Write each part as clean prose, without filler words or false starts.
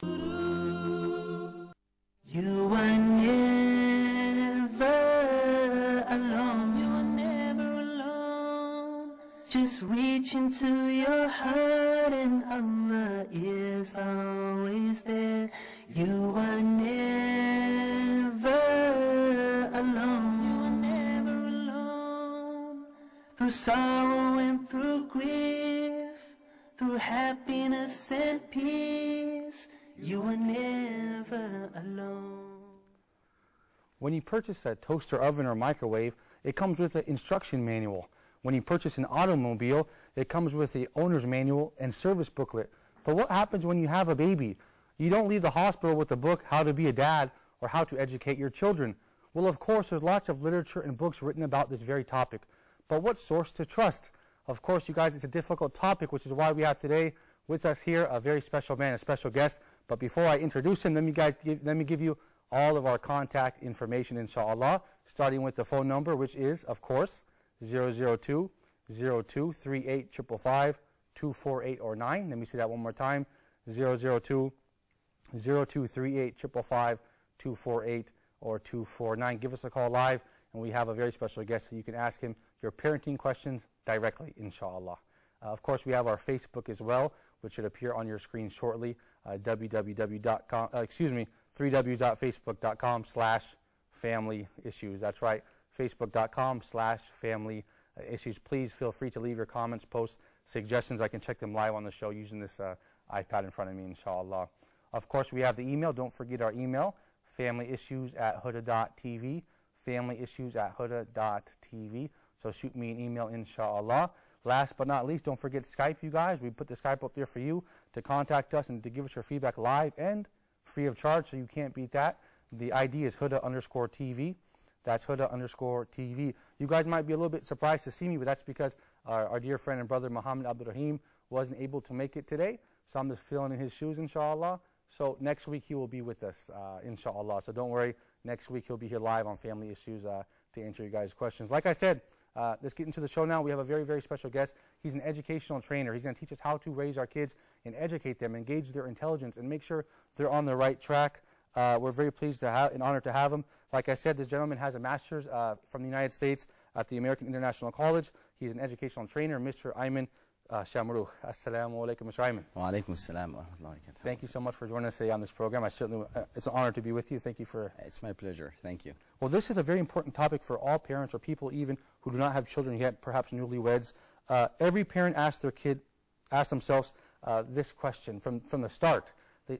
You are never alone. You are never alone. Just reach into your heart and Allah is always there. You are never alone. You are never alone. Through sorrow and through grief, through happiness and peace, you are never alone. When you purchase a toaster oven or microwave, it comes with an instruction manual. When you purchase an automobile, it comes with the owner's manual and service booklet. But what happens when you have a baby? You don't leave the hospital with the book, How to Be a Dad, or How to Educate Your Children. Well, of course, there's lots of literature and books written about this very topic. But what source to trust? Of course, you guys, it's a difficult topic, which is why we have today with us here a very special man, a special guest. But before I introduce him, let me give you all of our contact information, inshallah, starting with the phone number, which is, of course, 002-0238-555-248 or 9. Let me say that one more time, 002-0238-555-248 or 249. Give us a call live, and we have a very special guest, so you can ask him your parenting questions directly, inshallah. Of course, we have our Facebook as well, which should appear on your screen shortly, www.facebook.com/family issues. That's right, facebook.com/family issues. Please feel free to leave your comments, posts, suggestions. I can check them live on the show using this iPad in front of me, inshallah. Of course, we have the email. Don't forget our email, familyissues@huda.tv, familyissues@huda.tv. So shoot me an email, inshallah. Last but not least, don't forget Skype, you guys. We put the Skype up there for you to contact us and to give us your feedback live and free of charge, so you can't beat that. The ID is Huda_TV. That's Huda_TV. You guys might be a little bit surprised to see me, but that's because our dear friend and brother Muhammad Abdul Rahim wasn't able to make it today. So I'm just filling in his shoes, inshallah. So next week he will be with us, inshallah. So don't worry, next week he'll be here live on Family Issues to answer your guys' questions. Like I said, let's get into the show now. We have a very, very special guest. He's an educational trainer. He's going to teach us how to raise our kids and educate them, engage their intelligence, and make sure they're on the right track. We're very pleased to have and honored to have him. Like I said, this gentleman has a master's from the United States at the American International College. He's an educational trainer, Mr. Ayman Shamrokh. Assalamu alaikum, Mr. Ayman. Wa alaikum assalam wa rahmatullahi wa barakatuh. Thank you so much for joining us today on this program. It's an honor to be with you. Thank you for... It's my pleasure. Thank you. Well, this is a very important topic for all parents or people even who do not have children yet, perhaps newlyweds. Every parent asks themselves this question from the start.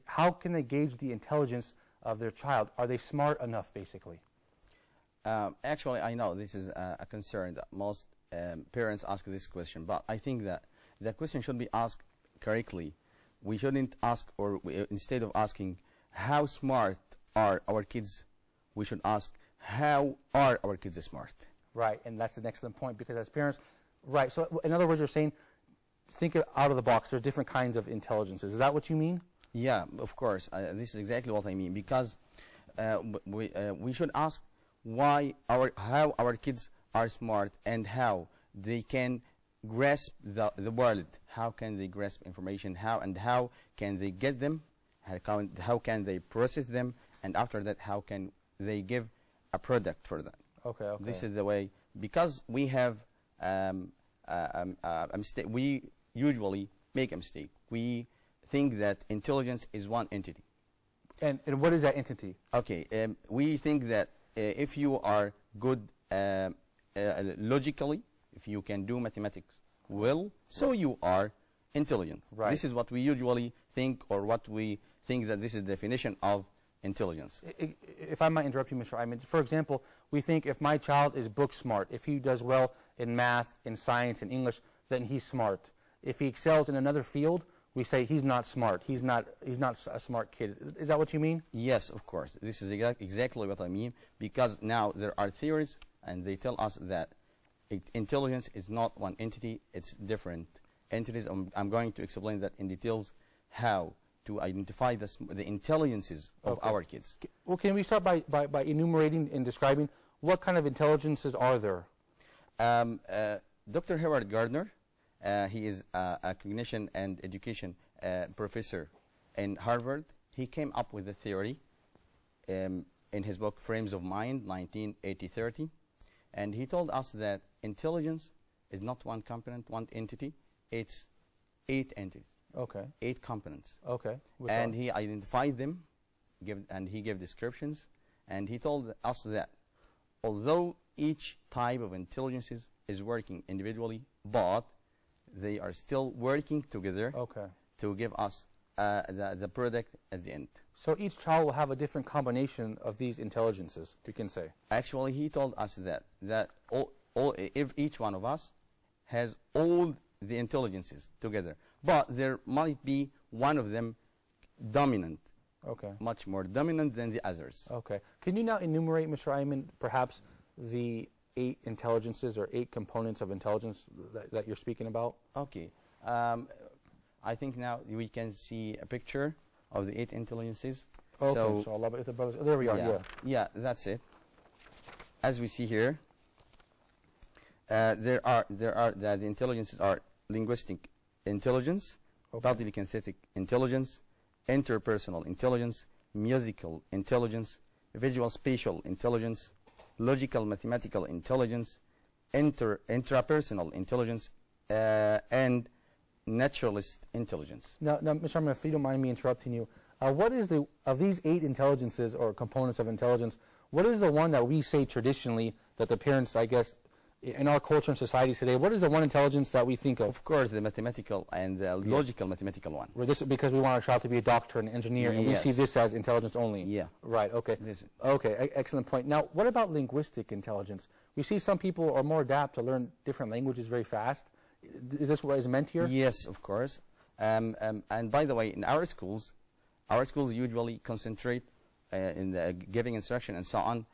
How can they gauge the intelligence of their child? Are they smart enough, basically? Actually, I know this is a concern that most parents ask this question, but I think that the question should be asked correctly. We shouldn't ask, or instead of asking how smart are our kids, we should ask how are our kids smart. Right, and that's an excellent point, because as parents, right, so in other words, you're saying think out of the box. There's different kinds of intelligences. Is that what you mean? Yeah, of course. This is exactly what I mean, because we should ask how our kids are smart and how they can grasp the world. How can they grasp information? How can they get them? How can they process them? And after that, how can they give a product for that? Okay. This is the way, because we have we usually make a mistake. We think that intelligence is one entity. And what is that entity? Okay, we think that if you are good logically, if you can do mathematics well, so you are intelligent. Right. This is what we usually think, or what we think that this is the definition of intelligence. If I might interrupt you, Mr. Ayman, for example, we think if my child is book smart, if he does well in math, in science, in English, then he's smart. If he excels in another field, we say he's not smart. He's not a smart kid. Is that what you mean? Yes, of course. This is exactly what I mean, because now there are theories, and they tell us that intelligence is not one entity, it's different entities. I'm going to explain that in details, how to identify the intelligences of our kids. Well, can we start by enumerating and describing what kind of intelligences are there? Dr. Howard Gardner, he is a cognition and education professor in Harvard. he came up with a theory in his book Frames of Mind, 1980-30, and he told us that intelligence is not one component, one entity, it's 8 entities. Okay. 8 components. Okay. And he identified them, and he gave descriptions, and he told us that although each type of intelligence is working individually, but they are still working together to give us the product at the end. So each child will have a different combination of these intelligences, we can say. Actually, he told us that if each one of us has all the intelligences together, but there might be one of them dominant, much more dominant than the others. Okay. Can you now enumerate, Mr. Ayman, perhaps the 8 intelligences or 8 components of intelligence that you're speaking about? Okay. I think now we can see a picture of the 8 intelligences. Okay, so there we are, yeah, that's it. As we see here, the intelligences are linguistic intelligence, bodily kinesthetic intelligence, interpersonal intelligence, musical intelligence, visual spatial intelligence, logical mathematical intelligence, intrapersonal intelligence, and naturalist intelligence. Now, Mr. Ayman, if you don't mind me interrupting you, what is of these 8 intelligences or components of intelligence, what is the one that we say traditionally that the parents, I guess, in our culture and society today, what is the one intelligence that we think of? Of course, the mathematical and the logical mathematical one. Because we want our child to be a doctor and an engineer, and we see this as intelligence only. Yeah. Right, okay. Okay, excellent point. Now, what about linguistic intelligence? We see some people are more adept to learn different languages very fast. Is this what is meant here? Yes, of course. And by the way, in our schools usually concentrate in the giving instruction and so on,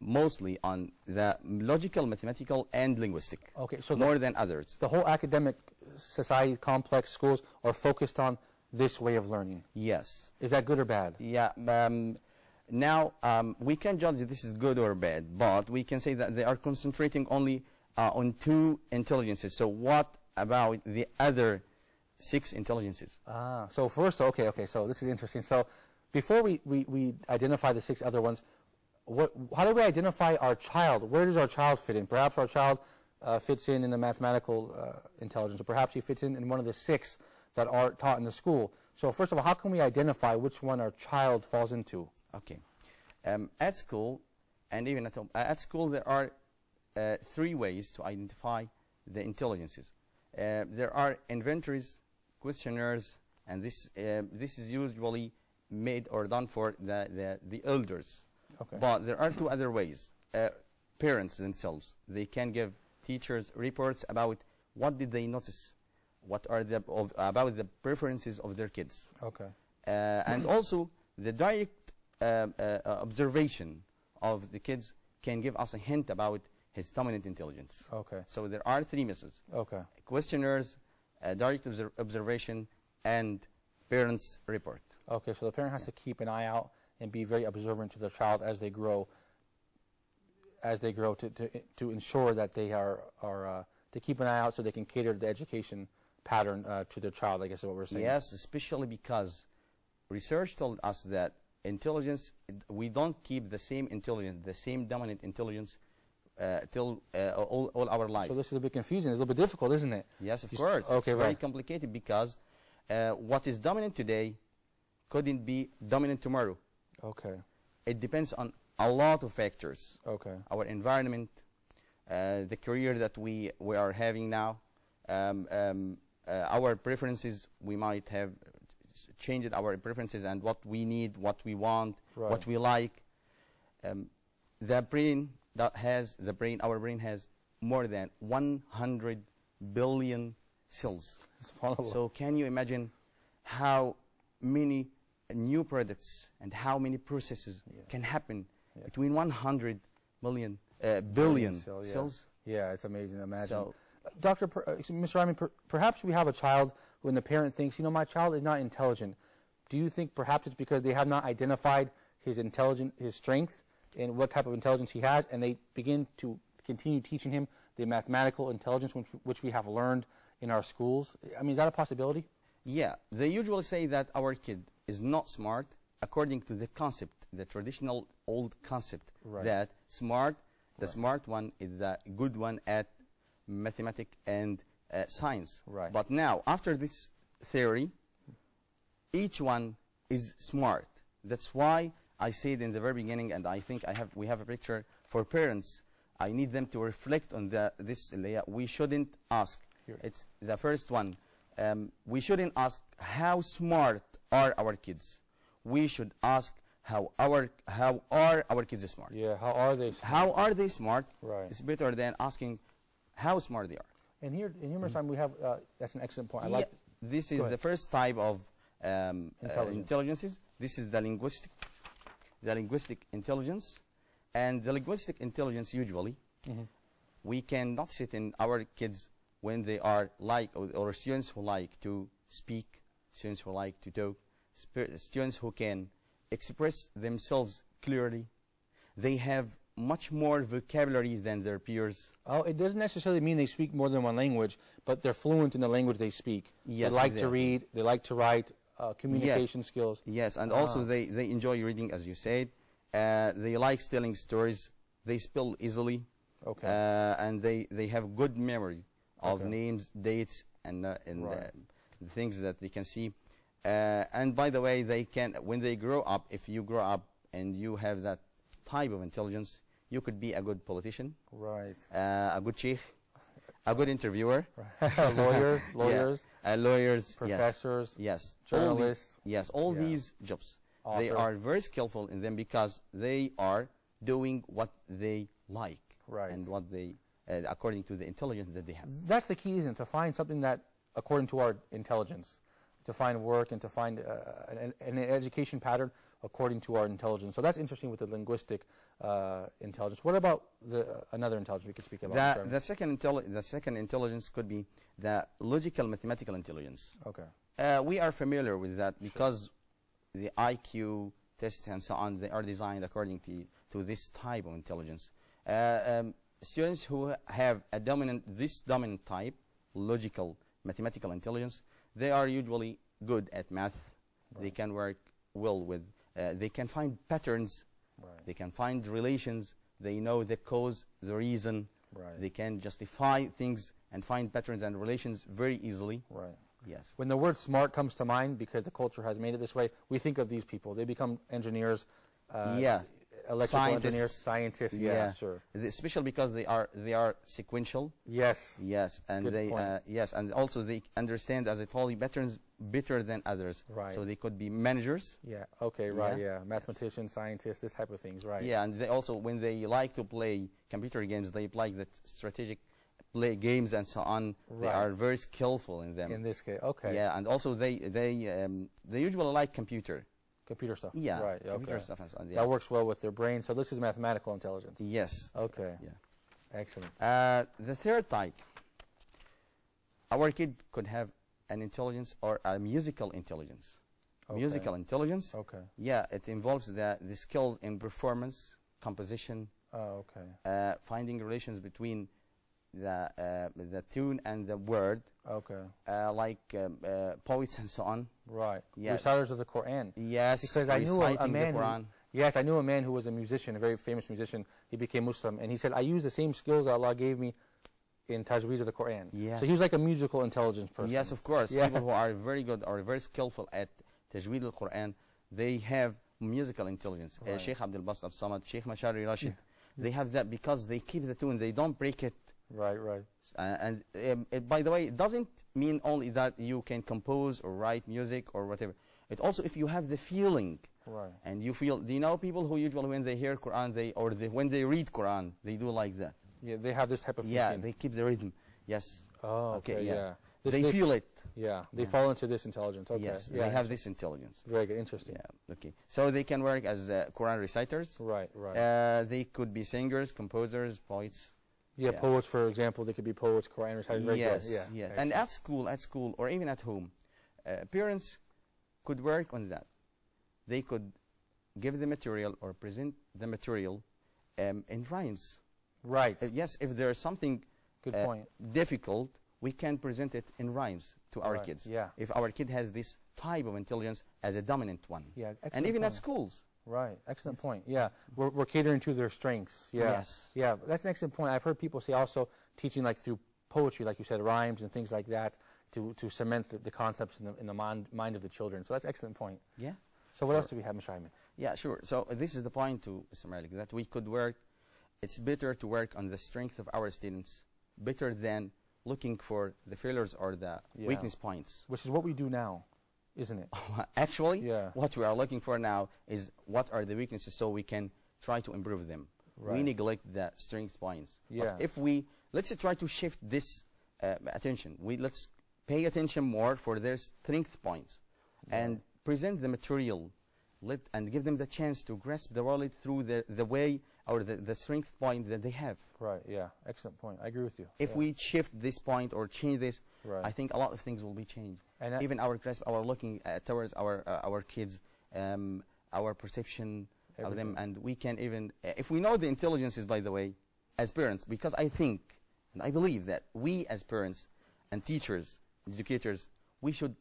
mostly on the logical, mathematical, and linguistic. Okay, so more than others. The whole academic society, complex schools are focused on this way of learning. Yes. Is that good or bad? Yeah. Now we can judge if this is good or bad, but we can say that they are concentrating only on 2 intelligences. So what about the other 6 intelligences? So first, okay, so this is interesting. So before we identify the 6 other ones, how do we identify our child? Where does our child fit in? Perhaps our child fits in the mathematical intelligence, or perhaps he fits in one of the 6 that are taught in the school. So first of all, how can we identify which one our child falls into? Okay. At school, and even at home, at school there are 3 ways to identify the intelligences. There are inventories, questionnaires, and this is usually made or done for the elders. Okay. But there are 2 other ways. Parents themselves, they can give teachers reports about what did they notice, what are about the preferences of their kids. Okay. And also the direct observation of the kids can give us a hint about his dominant intelligence. Okay. So there are 3 methods. Okay. Questionnaires, direct observation, and parents' report. Okay, so the parent has to keep an eye out and be very observant to their child as they grow to ensure that they are to keep an eye out so they can cater the education pattern to their child, I guess is what we're saying. Yes, especially because research told us that intelligence, we don't keep the same intelligence, the same dominant intelligence till all our life. So this is a bit confusing. It's a little bit difficult, isn't it? Yes, of course. Okay, it's very complicated because what is dominant today couldn't be dominant tomorrow. Okay. It depends on a lot of factors. Okay. Our environment, the career that we are having now, our preferences, we might have changed our preferences and what we need, what we want, what we like. The brain our brain has more than 100 billion cells. So can you imagine how many new products and how many processes can happen between 100 billion cells? Yeah, it's amazing to imagine. So, Mr. Ayman, perhaps we have a child when the parent thinks, my child is not intelligent. Do you think perhaps it's because they have not identified his strength and what type of intelligence he has, and they begin to continue teaching him the mathematical intelligence which we have learned in our schools? I mean, is that a possibility? Yeah, they usually say that our kid is not smart, according to the concept, the traditional old concept, Right. that smart, the Right. smart one is the good one at mathematics and science. Right. But now, after this theory, each one is smart. That's why I said in the very beginning, and I think we have a picture for parents. I need them to reflect on this layer. We shouldn't ask. Here. It's the first one. We shouldn't ask how smart are our kids. We should ask how are our kids smart. Yeah, how are they? How are they smart? Right. It's better than asking how smart they are. And here, in humorous time, we have, that's an excellent point. I Yeah, like this Go is ahead. the first type of Intelligence. intelligences. This is the linguistic intelligence. And the linguistic intelligence, usually, we cannot sit in our kids when they are like, or students who like to speak, students who like to talk, students who can express themselves clearly. They have much more vocabularies than their peers. Oh, it doesn't necessarily mean they speak more than one language, but they're fluent in the language they speak. Yes, they like to exactly. read, they like to write, communication skills. Yes, and also they enjoy reading, as you said. They like telling stories. They spell easily. Okay. And they have good memory of Okay. names, dates, and Right. the things that they can see. And by the way, they can, when they grow up, if you grow up and you have that type of intelligence, you could be a good politician, Right. a good sheikh, a good interviewer, Lawyers, lawyers, professors, yes, journalists. all Yeah. these jobs. They Author. are very skillful in them because they are doing what they like, Right. and what they, according to the intelligence that they have. That's the key, isn't it? To find something that, according to our intelligence, to find work and to find an education pattern according to our intelligence. So that's interesting with the linguistic intelligence. What about another intelligence we could speak about? The second intelligence could be the logical mathematical intelligence. Okay. We are familiar with that because the IQ tests and so on, they are designed according to this type of intelligence. Students who have this dominant type, logical mathematical intelligence, they are usually good at math. Right. They can work well with, they can find patterns, Right. they can find relations, they know the cause, the reason, Right. they can justify things and find patterns and relations very easily. Right. Yes. When the word smart comes to mind, because the culture has made it this way, we think of these people. They become engineers, Yeah. electrical Scientists. engineers, scientists. Yeah, sure. Especially because they are sequential. Yes. Yes, and Good point. yes, and also they understand, as I told you, patterns better than others. Right. So they could be managers. Yeah. Okay. Right. Yeah. Yeah. Mathematicians, scientists, this type of things. Right. Yeah, and they also, when they like to play computer games, they like the strategic play games and so on. They Right. are very skillful in them. In this case. Okay. Yeah, and also they usually like computer. Computer stuff. Yeah, Right. computer Okay. stuff and so on. Yeah. That works well with their brain. So this is mathematical intelligence. Yes. Okay. Yeah. Excellent. The third type, our kid could have an intelligence or a musical intelligence. Okay. Musical intelligence, Okay. yeah, it involves the skills in performance, composition, Oh, okay. finding relations between the tune and the word, Okay. like poets and so on. Right. Yes. Reciters of the Quran. Yes, Because I knew a reciting man. the Quran. Yes, I knew a man who was a musician, a very famous musician. He became Muslim, and he said, "I use the same skills that Allah gave me in tajweed of the Quran." Yes. So he was like a musical intelligence person. Yes, of course. Yeah. People who are very good or very skillful at tajweed al-Quran, they have musical intelligence. Right. Sheikh Abdul Basit Samad, Sheikh Mashari Rashid, they have that because they keep the tune, they don't break it. Right. Right. And by the way, it doesn't mean only that you can compose or write music or whatever. It also, if you have the feeling, Right. and you feel, do you know people who usually when they hear Quran, when they read Quran, they do like that. Yeah, they have this type of Yeah, thinking. they keep the rhythm. Yes. Oh, okay. Yeah. They feel it. Yeah. They Yeah. fall into this intelligence. Okay. Yes, Yeah. they have this intelligence. Very good. Interesting. Yeah, okay. So they can work as Quran reciters. Right. Right. They could be singers, composers, poets. Yeah, yeah. poets, for example, they could be poets, Quran reciters. Very Yes, good. Yeah. yes. And Excellent. at school, or even at home, parents could work on that. They could give the material or present the material in rhymes. Right. Yes, if there is something Good point. difficult, we can present it in rhymes to our Right, kids. yeah. If our kid has this type of intelligence as a dominant one. Yeah, and even point. at schools. Right, excellent point. Yeah, we're catering to their strengths. Yeah. Yes. Yeah, that's an excellent point. I've heard people say also teaching like through poetry, like you said, rhymes and things like that, to cement the concepts in the mind of the children. So that's an excellent point. Yeah. So what else do we have, Mr. Ayman? Yeah, sure. So this is the point to Mr. Malik, that we could work. It's better to work on the strength of our students, better than looking for the failures or the weakness points. Which is what we do now, isn't it? Actually, what we are looking for now is what are the weaknesses so we can try to improve them. Right. We neglect the strength points. Yeah. But if we, let's try to shift this attention. Let's pay attention more for their strength points and present the material and give them the chance to grasp the world through the way or the strength point that they have. Right, yeah, excellent point. I agree with you. If we shift this point or change this, I think a lot of things will be changed. And even our grasp, our looking towards our kids, our perception of them, and we can even, if we know the intelligences, by the way, as parents, because I think, and I believe that we as parents and teachers, educators, we should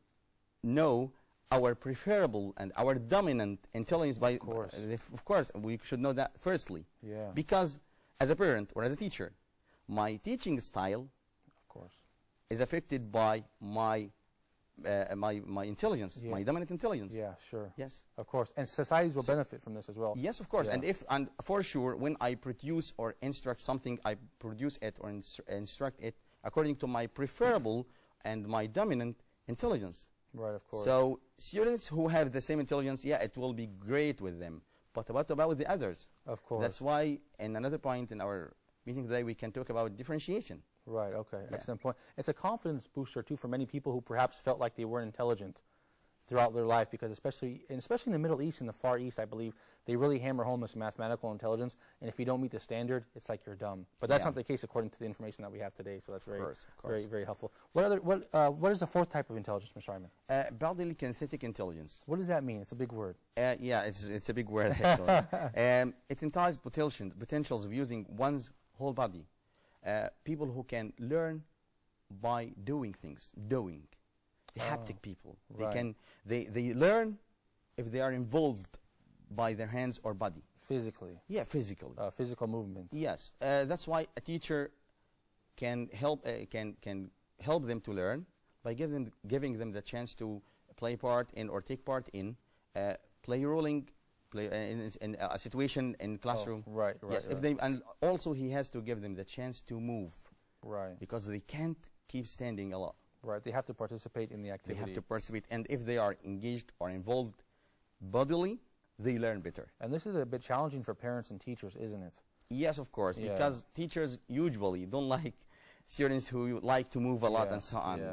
know our preferable and our dominant intelligence. By of course, we should know that firstly. Yeah. Because as a parent or as a teacher, my teaching style, of course, is affected by my my intelligence, my dominant intelligence. Yeah, sure. Yes, of course, and societies will benefit from this as well. Yes, of course. And for sure, when I produce or instruct something, I produce it or instruct it according to my preferable and my dominant intelligence. Right, of course. So students who have the same intelligence, yeah, it will be great with them. But what about the others? Of course. That's why, in another point in our meeting today, we can talk about differentiation. Right, okay, excellent point. It's a confidence booster, too, for many people who perhaps felt like they weren't intelligent throughout their life, because especially in the Middle East and the Far East, I believe, they really hammer home this mathematical intelligence, and if you don't meet the standard, it's like you're dumb. But that's not the case according to the information that we have today, so that's very helpful. What is the fourth type of intelligence, Mr. Ayman? Bodily kinesthetic intelligence. What does that mean? It's a big word. Yeah, it's a big word, actually. It entails potentials of using one's whole body. People who can learn by doing things, the haptic people. They learn if they are involved by their hands or body. Physically. Yeah, physically. Physical movement. Yes, that's why a teacher can help them to learn by giving them the chance to play part in or take part in play rolling. In a situation in classroom. Yes, if they, and also he has to give them the chance to move. Right. Because they can't keep standing a lot. Right. They have to participate in the activity. They have to participate, and if they are engaged or involved bodily, they learn better. And this is a bit challenging for parents and teachers, isn't it? Yes, of course, because teachers usually don't like students who like to move a lot and so on.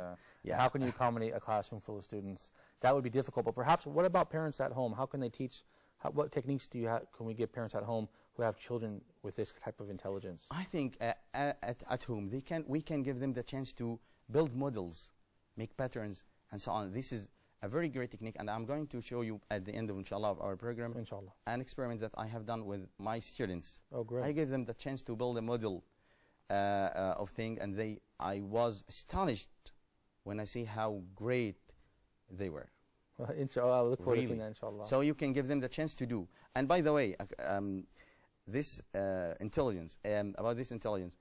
Yeah. How can you accommodate a classroom full of students? That would be difficult. But perhaps, what about parents at home? How can they teach? What techniques can we give parents at home who have children with this type of intelligence? I think at home we can give them the chance to build models, make patterns, and so on. This is a very great technique, and I'm going to show you at the end of, inshallah, of our program, an experiment that I have done with my students. Oh, great. I gave them the chance to build a model of thing, and I was astonished when I see how great they were. Well, inshallah, I look forward to seeing that, inshallah. So you can give them the chance to do. And by the way, this intelligence, about this intelligence,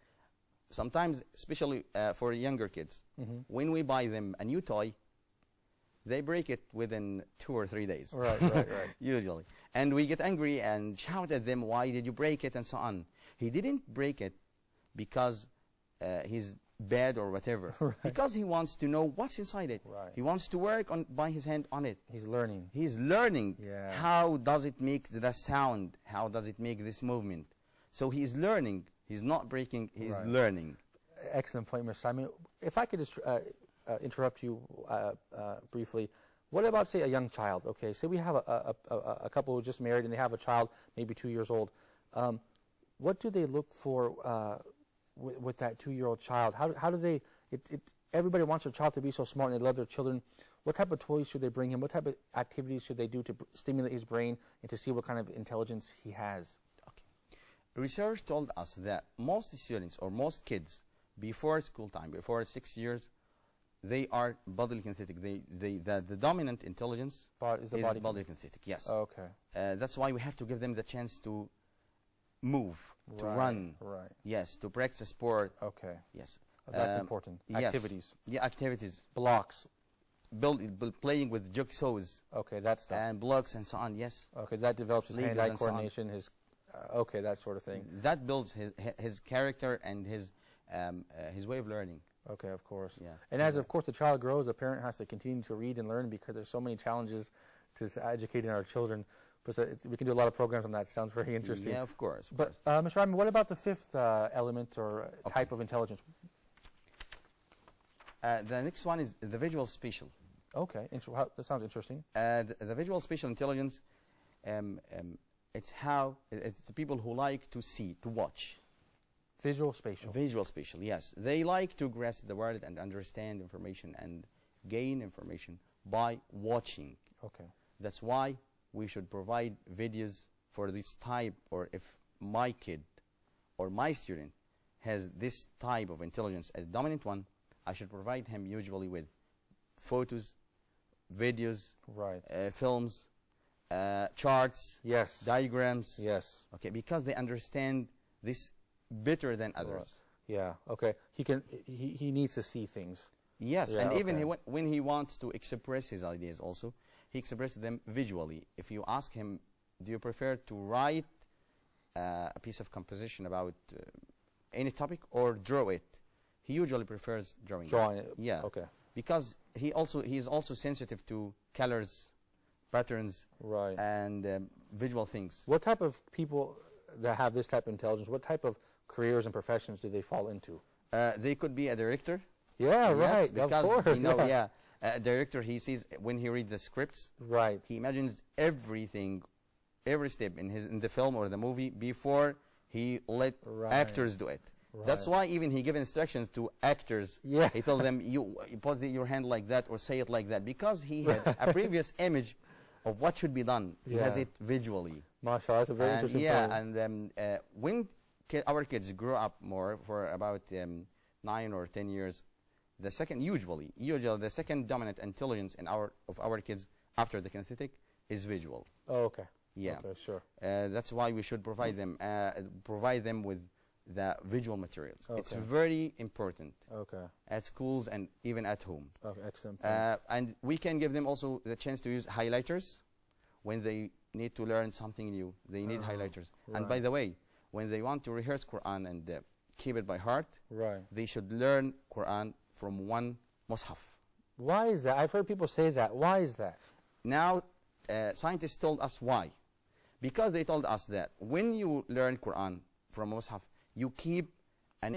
sometimes, especially for younger kids, when we buy them a new toy, they break it within 2 or 3 days. Right. Usually. And we get angry and shout at them, why did you break it, and so on. He didn't break it because he's bad or whatever, because he wants to know what's inside it. He wants to work by his hand on it. He's learning. He's learning. How does it make the sound? How does it make this movement? So he's learning. He's not breaking. He's learning. Excellent point, Mr. Simon. If I could just interrupt you briefly. What about, say, a young child? Okay, say we have a couple who just married and they have a child, maybe 2 years old. What do they look for with that 2-year-old child? How do they, everybody wants their child to be so smart and they love their children. What type of toys should they bring him? What type of activities should they do to stimulate his brain and to see what kind of intelligence he has? Okay. Research told us that most students or most kids before school time, before 6 years, they are bodily kinesthetic. The dominant intelligence is the is body kinesthetic. Yes. Okay. That's why we have to give them the chance to move, to Right, run. Right. Yes, to practice sport. Okay. Yes. That's important. Yes. Activities. Yeah, activities. Blocks. Playing with jigsaws. Okay, that stuff. And blocks and so on. Yes. Okay, that develops his hand-eye and so on. coordination, his okay, that sort of thing. That builds his character and his way of learning. Okay, of course. Yeah. And as, of course, the child grows, the parent has to continue to read and learn because there's so many challenges to educating our children. But we can do a lot of programs on that. Sounds very interesting. Yeah, of course. But, Mr. Ayman, what about the fifth element or type of intelligence? The next one is the visual spatial. Okay, that sounds interesting. The visual spatial intelligence, it's the people who like to see, to watch. Visual spatial. Visual spatial, yes. They like to grasp the world and understand information and gain information by watching. Okay. That's why we should provide videos for this type, or if my kid or my student has this type of intelligence as dominant one, I should provide him usually with photos, videos, right, films, charts, yes, diagrams. Yes. Okay, because they understand this better than others. Right. Yeah. Okay. He needs to see things. Yes, yeah, and okay. even when he wants to express his ideas also, he expresses them visually. If you ask him, do you prefer to write a piece of composition about any topic or draw it? He usually prefers drawing. Drawing it. Yeah. Okay. Because he is also sensitive to colors, patterns, right, and visual things. What type of people that have this type of intelligence, what type of careers and professions do they fall into? They could be a director. Yeah, yes, right. Because, of course. yeah. A director, he sees, when he reads the scripts, right, he imagines everything, every step in the film or the movie before he let actors do it. Right. That's why even he gave instructions to actors. Yeah. He told them, you put your hand like that or say it like that, because he had a previous image of what should be done. He has it visually. MashaAllah, that's a very interesting point. Yeah, and when our kids grow up more, for about 9 or 10 years, usually the second dominant intelligence of our kids after the kinesthetic is visual. Oh, okay. Yeah. Okay, sure. That's why we should provide them with the visual materials. Okay. It's very important. Okay. At schools and even at home. Okay, excellent. And we can give them also the chance to use highlighters when they need to learn something new. They need highlighters. Right. And by the way, when they want to rehearse Quran and keep it by heart, they should learn Quran from one mushaf. Why is that? I've heard people say that. Why is that? Now, scientists told us why. Because they told us that when you learn Quran from a mushaf, you keep an